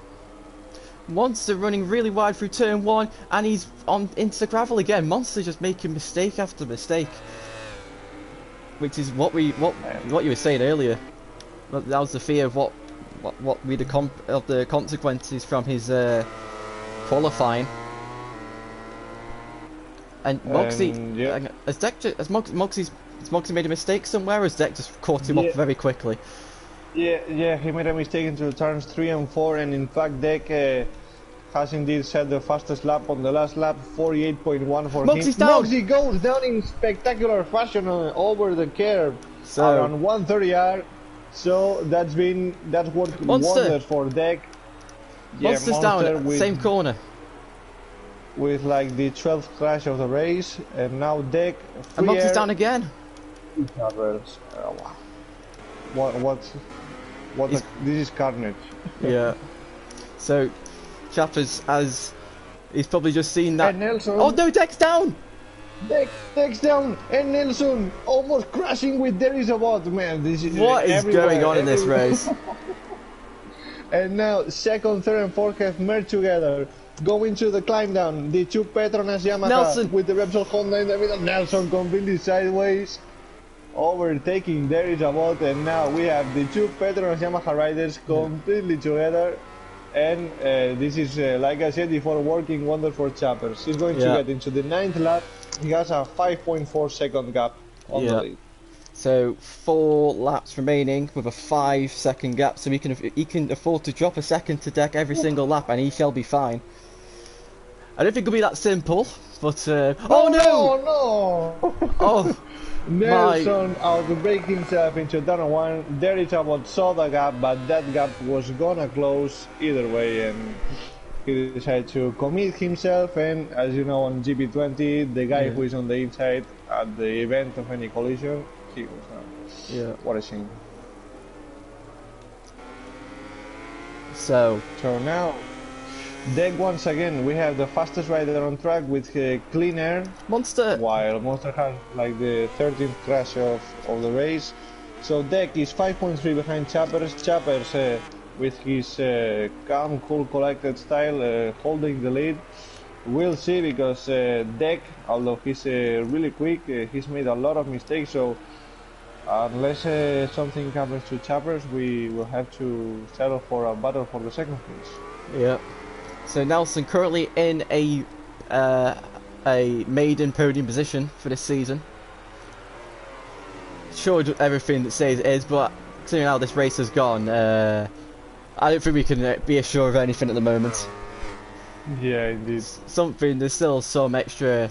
Monster running really wide through turn 1, and he's on into the gravel again. Monster just making mistake after mistake, which is what you were saying earlier. That was the fear of what the consequences from his qualifying. And Motegi, yeah. has Motegi made a mistake somewhere, or has Deck just caught him up very quickly? Yeah, he made a mistake into turns 3 and 4, and in fact Deck has indeed set the fastest lap on the last lap, 48.1 for him. Motegi goes down in spectacular fashion over the curve around 130R. So that's worked wonders for Deck. Yeah, Monster's down, same corner. With like the 12th crash of the race, and now Deck. And Monster's down again. What? This is carnage. Yeah. So, Chappers, as he's probably just seen that. And Nelson. Oh no, Deck's down. Deck's down, and Nelson almost crashing with there is a bot. Man, this is what is going on in this race? And now second, third, and fourth have merged together. Going to the climb down. The two Petronas Yamaha Nelson with the Repsol Honda in the middle. Nelson completely sideways, overtaking there is a bot, and now we have the two Petronas Yamaha riders completely together. And this is, like I said before, working wonder for Chappers. He's going to get into the 9th lap. He has a 5.4 second gap on the lead. So 4 laps remaining with a 5 second gap, so he can afford to drop a second to Deck every single lap, and he shall be fine. I don't think it'll be that simple, but oh no! Oh, Nelson outbraked himself into turn 1. There is about saw the gap, but that gap was gonna close either way, and he decided to commit himself. And as you know, on GP20, the guy who is on the inside at the event of any collision, he goes down. Yeah. What a shame. So now, Deck once again, we have the fastest rider on track with clean air. Monster! While Monster has like the 13th crash of the race. So Deck is 5.3 behind Chappers. Chappers with his calm, cool, collected style holding the lead. We'll see, because Deck, although he's really quick, he's made a lot of mistakes. So unless something happens to Chappers, we will have to settle for a battle for the second place. Yeah. So Nelson currently in a maiden podium position for this season. Sure, everything that says it is, but considering how this race has gone, I don't think we can be assured of anything at the moment. Yeah, indeed. There's still some extra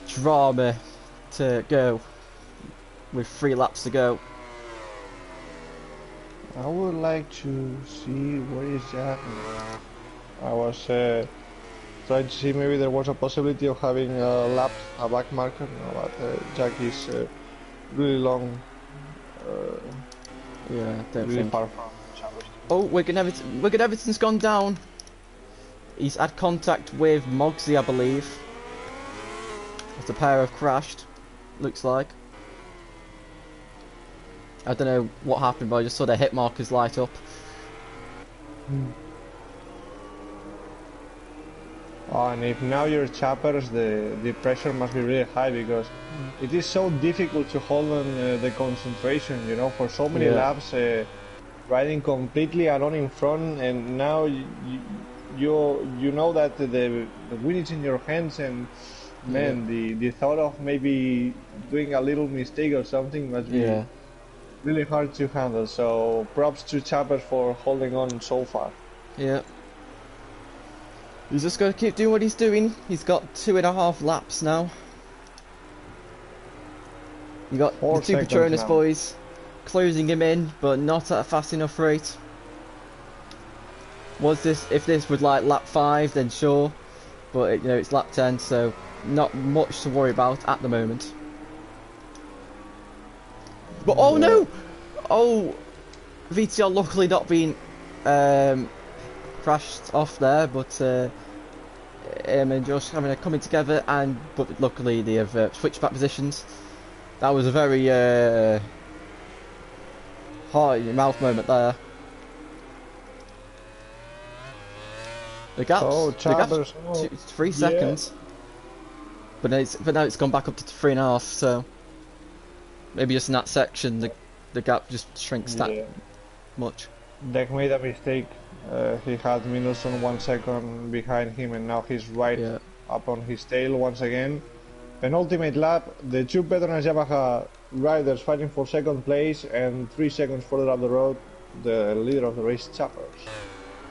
drama to go with 3 laps to go. I would like to see where is Jack. I was trying to see maybe there was a possibility of having a back marker, but Jack is really long. Yeah, don't really think. far from Chappers. Oh, Wigan Everton's gone down. He's had contact with Motegi, I believe. The pair have crashed, looks like. I don't know what happened, but I just saw their hit markers light up. Oh, and if now you're chappers, the pressure must be really high, because it is so difficult to hold on the concentration, you know, for so many laps, riding completely alone in front, and now you know that the win is in your hands, and man, the thought of maybe doing a little mistake or something must be really hard to handle. So props to chappers for holding on so far. Yeah. He's just got to keep doing what he's doing. He's got 2.5 laps now. You got the two Petronas boys closing him in, but not at a fast enough rate. If this was like lap 5, then sure, but you know, it's lap 10, so not much to worry about at the moment. But oh no! Oh, VTR luckily not being crashed off there, but him and Josh having a coming together, but luckily they have switched back positions. That was a very heart in your mouth moment there. The gap's 3 seconds, but now it's gone back up to 3.5. So maybe just in that section the gap just shrinks that much. Deck made a mistake. He had Minelson 1 second behind him, and now he's right up on his tail once again. Penultimate lap, the two Petronas Yamaha riders fighting for second place, and 3 seconds further up the road, the leader of the race, Chappers.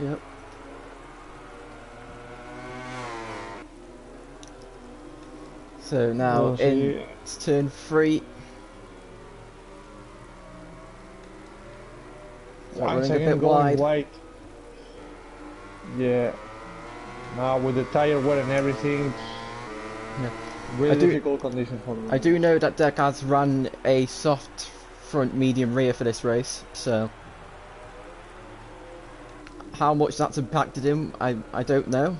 Yep. So now it's turn 3. Once again going wide. Yeah. Now with the tire wear and everything, really difficult conditions for them. I do know that Deck has run a soft front medium rear for this race, so how much that's impacted him, I don't know.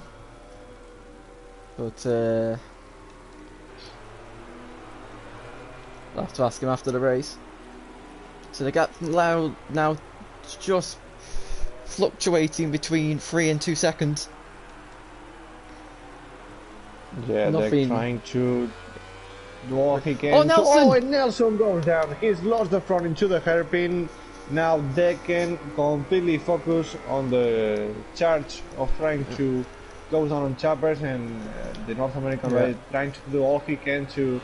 But I'll have to ask him after the race. So the gap now just fluctuating between 3 and 2 seconds. Yeah, they're trying to do all he can. Oh, Nelson! Oh, and Nelson goes down. He's lost the front into the hairpin. Now they can completely focus on the charge of trying to close down on Chappers, and the North American rider trying to do all he can to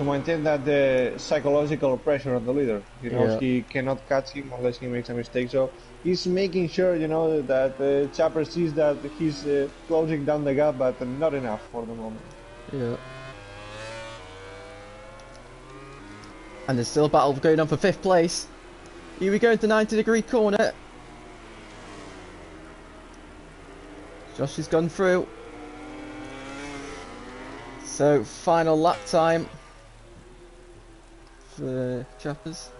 maintain that psychological pressure on the leader. He knows he cannot catch him unless he makes a mistake. So he's making sure, you know, that Chapper sees that he's closing down the gap, but not enough for the moment. Yeah. And there's still a battle going on for 5th place. Here we go into 90-degree corner. Josh has gone through. So final lap time for the Chappers.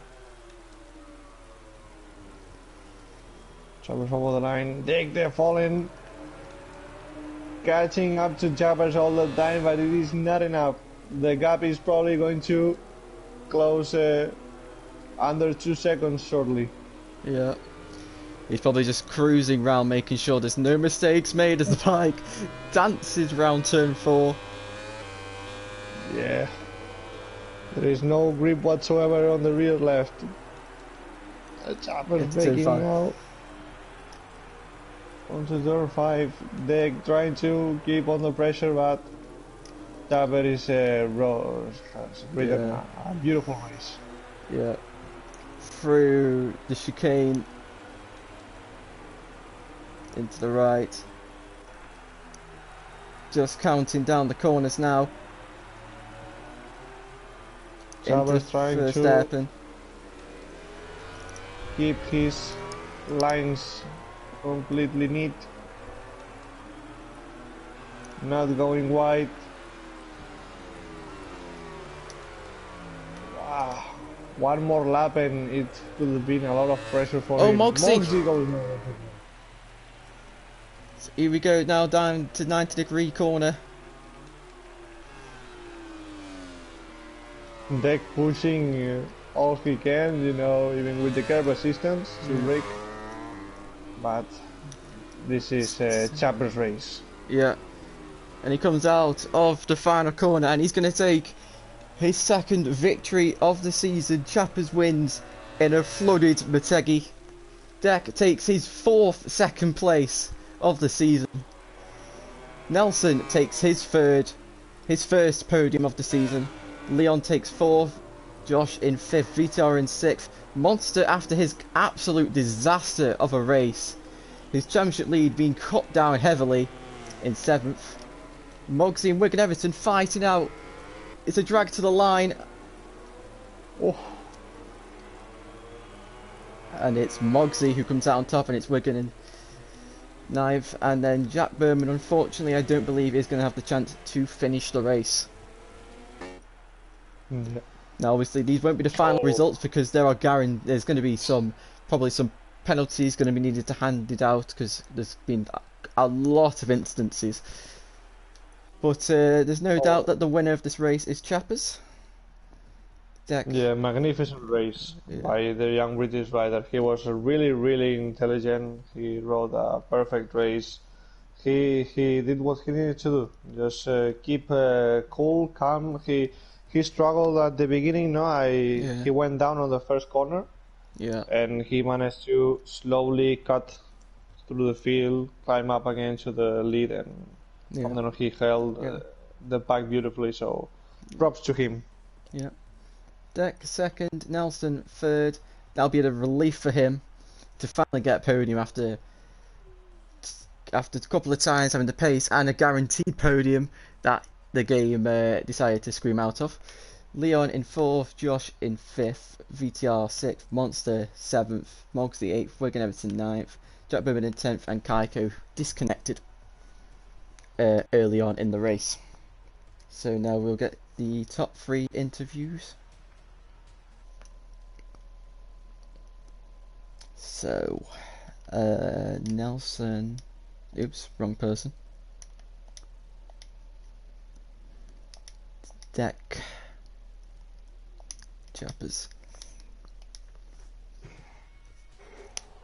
Chappers over the line. They're falling. Catching up to Chappers all the time, but it is not enough. The gap is probably going to close under 2 seconds shortly. Yeah. He's probably just cruising around making sure there's no mistakes made as the bike dances round turn 4. Yeah. There is no grip whatsoever on the rear left. The Chapper's breaking now. Onto turn 5. They're trying to keep on the pressure, but Chapper is has ridden a beautiful race. Yeah. Through the chicane. Into the right. Just counting down the corners now. Chapper's trying to hairpin. Keep his lines completely neat. Not going wide. Wow. One more lap and it would have been a lot of pressure for him. Motegi! Motegi goes So here we go now down to 90-degree corner. Deck pushing all he can, you know, even with the curb assistance to brake. But this is Chapper's race. Yeah. And he comes out of the final corner and he's going to take his second victory of the season. Chappers wins in a flooded Motegi. Deck takes his fourth second place of the season. Nelson takes his first podium of the season. Leon takes fourth. Josh in fifth. VTR in sixth. Monster, after his absolute disaster of a race, his championship lead being cut down heavily, in seventh. Motegi and Wigan Everton fighting out. It's a drag to the line. Oh. And it's Motegi who comes out on top, and it's Wigan in ninth. And then Jack Berman, unfortunately, I don't believe is going to have the chance to finish the race. Yeah. Now, obviously, these won't be the final results because there's going to be probably some penalties going to be needed to hand it out because there's been a lot of instances. But there's no doubt that the winner of this race is Chappers. Deck. Yeah, magnificent race by the young British rider. He was really intelligent. He rode a perfect race. He did what he needed to do. Just keep cool, calm. He struggled at the beginning. He went down on the first corner. Yeah. And he managed to slowly cut through the field, climb up again to the lead, and from then on he held the pack beautifully. So, props to him. Yeah. Deck second, Nelson third. That'll be a relief for him to finally get a podium after a couple of times having the pace and a guaranteed podium that the game decided to scream out of. Leon in fourth, Josh in fifth, VTR sixth, Monster seventh, Motegi eighth, Wigan Everton ninth, Jack Berman in 10th, and Kaiko disconnected early on in the race. So now we'll get the top three interviews. So, Nelson, oops, wrong person. Deck, Chappers.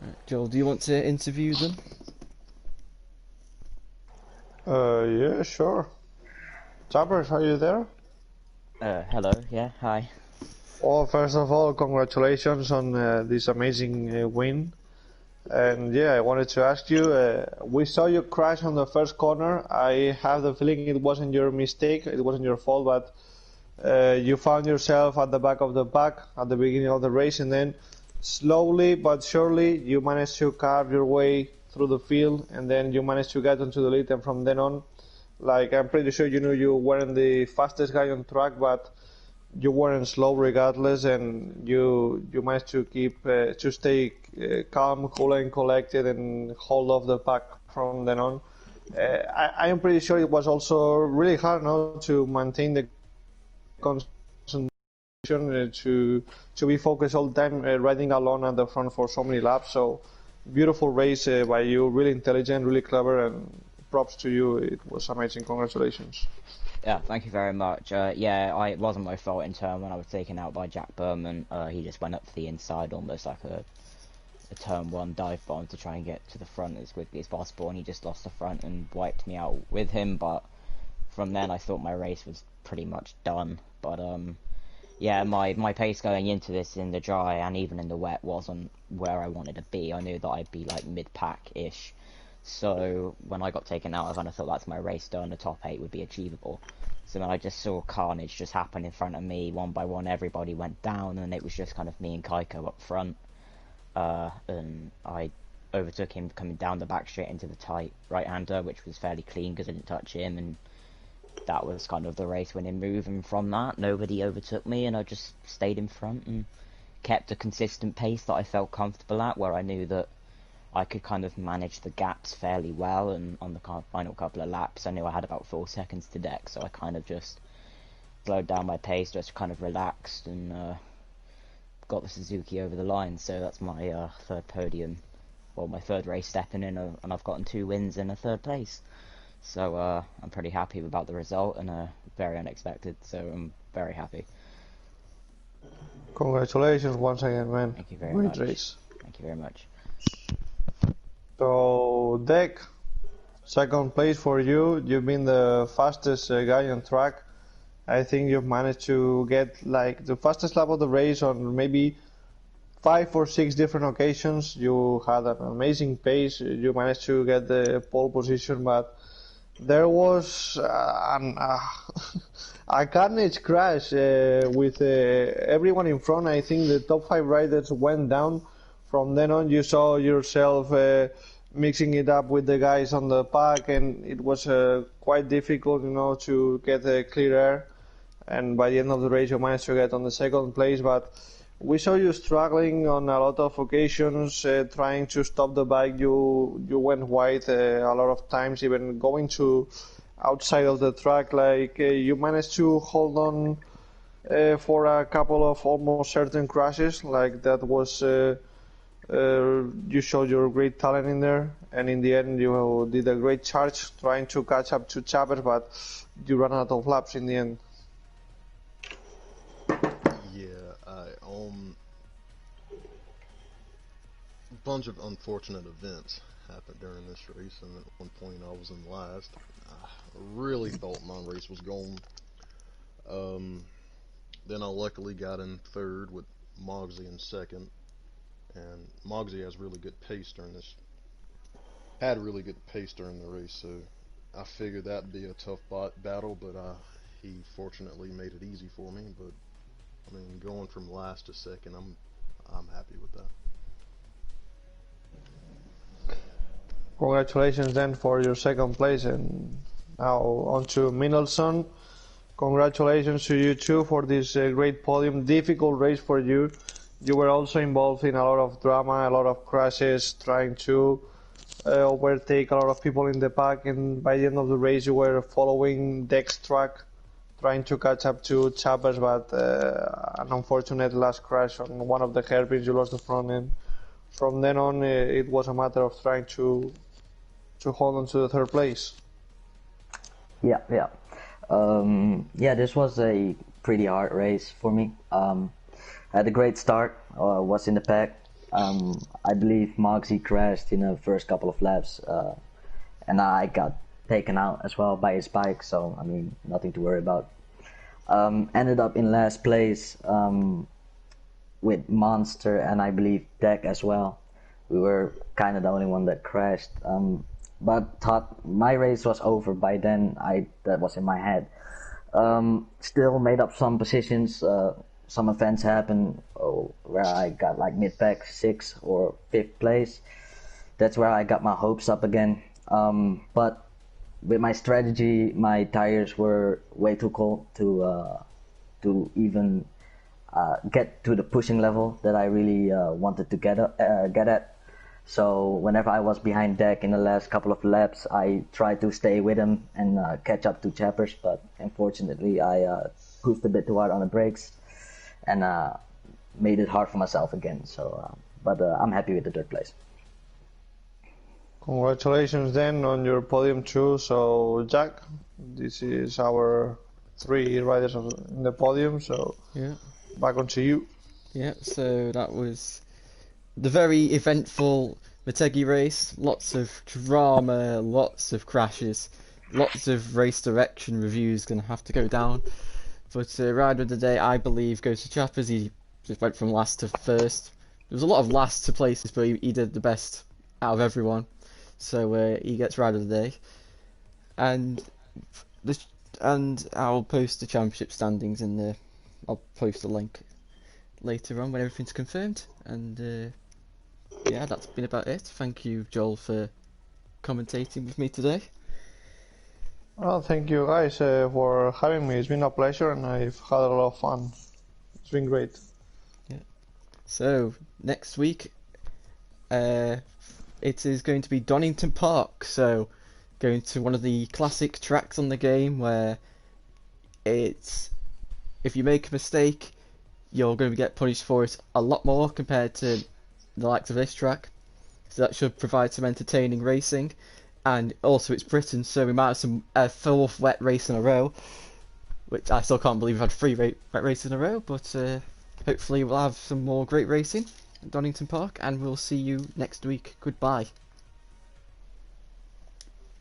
Right, Joel, do you want to interview them? Yeah, sure. Chappers, are you there? Hello, yeah, hi. Well, first of all, congratulations on this amazing win. And yeah, I wanted to ask you, we saw you crash on the first corner. I have the feeling it wasn't your mistake, it wasn't your fault, but you found yourself at the back of the pack at the beginning of the race, and then slowly but surely you managed to carve your way through the field, and then you managed to get onto the lead, and from then on, like, I'm pretty sure you knew you weren't the fastest guy on track, but you weren't slow regardless, and you managed to stay calm, cool and collected, and hold off the pack from then on. I am pretty sure it was also really hard now to maintain the concentration, to be focused all the time, riding alone at the front for so many laps. So beautiful race by you, really intelligent, really clever, and props to you. It was amazing. Congratulations. Yeah, thank you very much. It wasn't my fault in turn when I was taken out by Jack Berman. He just went up to the inside, almost like a turn one dive bomb to try and get to the front as quickly as possible, and he just lost the front and wiped me out with him. But from then I thought my race was pretty much done. But yeah, my pace going into this in the dry and even in the wet wasn't where I wanted to be. I knew that I'd be like mid-pack-ish. So when I got taken out, I kind of thought that's my race done. The top 8 would be achievable. So then I just saw carnage just happen in front of me, one by one. Everybody went down, and it was just kind of me and Kaiko up front. And I overtook him coming down the back straight into the tight right-hander, which was fairly clean because I didn't touch him, and that was kind of the race-winning move. And from that, nobody overtook me, and I just stayed in front and kept a consistent pace that I felt comfortable at, where I knew that I could kind of manage the gaps fairly well. And on the final couple of laps, I knew I had about 4 seconds to deck, so I kind of just slowed down my pace, just kind of relaxed, and got the Suzuki over the line. So that's my third podium, well, my third race stepping in, and I've gotten 2 wins and a 3rd place. So I'm pretty happy about the result, and very unexpected. So I'm very happy. Congratulations once again, man. Thank you very Great much. race. Thank you very much. So, Deck, second place for you. You've been the fastest guy on track. I think you've managed to get like the fastest lap of the race on maybe 5 or 6 different occasions. You had an amazing pace. You managed to get the pole position, but there was a carnage crash with everyone in front. I think the top 5 riders went down. From then on, you saw yourself mixing it up with the guys on the pack, and it was quite difficult, to get clear air. And by the end of the race, you managed to get on the second place, but we saw you struggling on a lot of occasions, trying to stop the bike. You went wide a lot of times, even going to outside of the track. You managed to hold on for a couple of almost certain crashes. That was you showed your great talent in there, and in the end you did a great charge trying to catch up to Chapers, but you ran out of laps in the end. A bunch of unfortunate events happened during this race, and at one point I was in last. I really thought my race was gone. Then I luckily got in third with Motegi in second, and Motegi has really good pace during this. Had really good pace during the race, so I figured that'd be a tough battle, but he fortunately made it easy for me. But I mean, going from last to second, I'm happy with that. Congratulations then for your second place, and now on to Minelson. Congratulations to you too for this great podium. Difficult race for you. You were also involved in a lot of drama, a lot of crashes, trying to overtake a lot of people in the pack, and by the end of the race you were following Deck's track, trying to catch up to Chapers, but an unfortunate last crash on one of the hairpins. You lost the front end. From then on, it was a matter of trying to hold on to the third place. Yeah. This was a pretty hard race for me. I had a great start, was in the pack. I believe Motegi crashed in the first couple of laps, and I got taken out as well by his bike, so I mean, nothing to worry about. Ended up in last place with Monster and I believe Deck as well. We were kind of the only one that crashed. But thought my race was over by then. That was in my head. Still made up some positions. Some events happened where I got like mid-pack 6th or 5th place. That's where I got my hopes up again. But with my strategy, my tires were way too cold to even get to the pushing level that I really wanted to get at. So whenever I was behind Deck in the last couple of laps, I tried to stay with him and catch up to Chapers, but unfortunately I pushed a bit too hard on the brakes and made it hard for myself again. So, but I'm happy with the third place. Congratulations then on your podium too. So Jack, this is our 3 riders in the podium. So yeah, back onto you. Yeah. So that was the very eventful Motegi race. Lots of drama, lots of crashes, lots of race direction reviews gonna have to go down. But rider of the day, I believe, goes to Chappers. He just went from last to first. There was a lot of last to places, but he did the best out of everyone. So he gets rider of the day. And I'll post the championship standings in the. I'll post a link later on when everything's confirmed. And yeah, that's been about it. Thank you, Joel, for commentating with me today. Well, thank you guys for having me. It's been a pleasure and I've had a lot of fun. It's been great. Yeah. So next week, it is going to be Donington Park. So going to one of the classic tracks on the game where it's if you make a mistake, you're going to get punished for it a lot more compared to the likes of this track. so that should provide some entertaining racing. And also it's Britain, so we might have some fourth wet race in a row, which I still can't believe we've had 3 wet races in a row, but hopefully we'll have some more great racing at Donington Park, and we'll see you next week. Goodbye.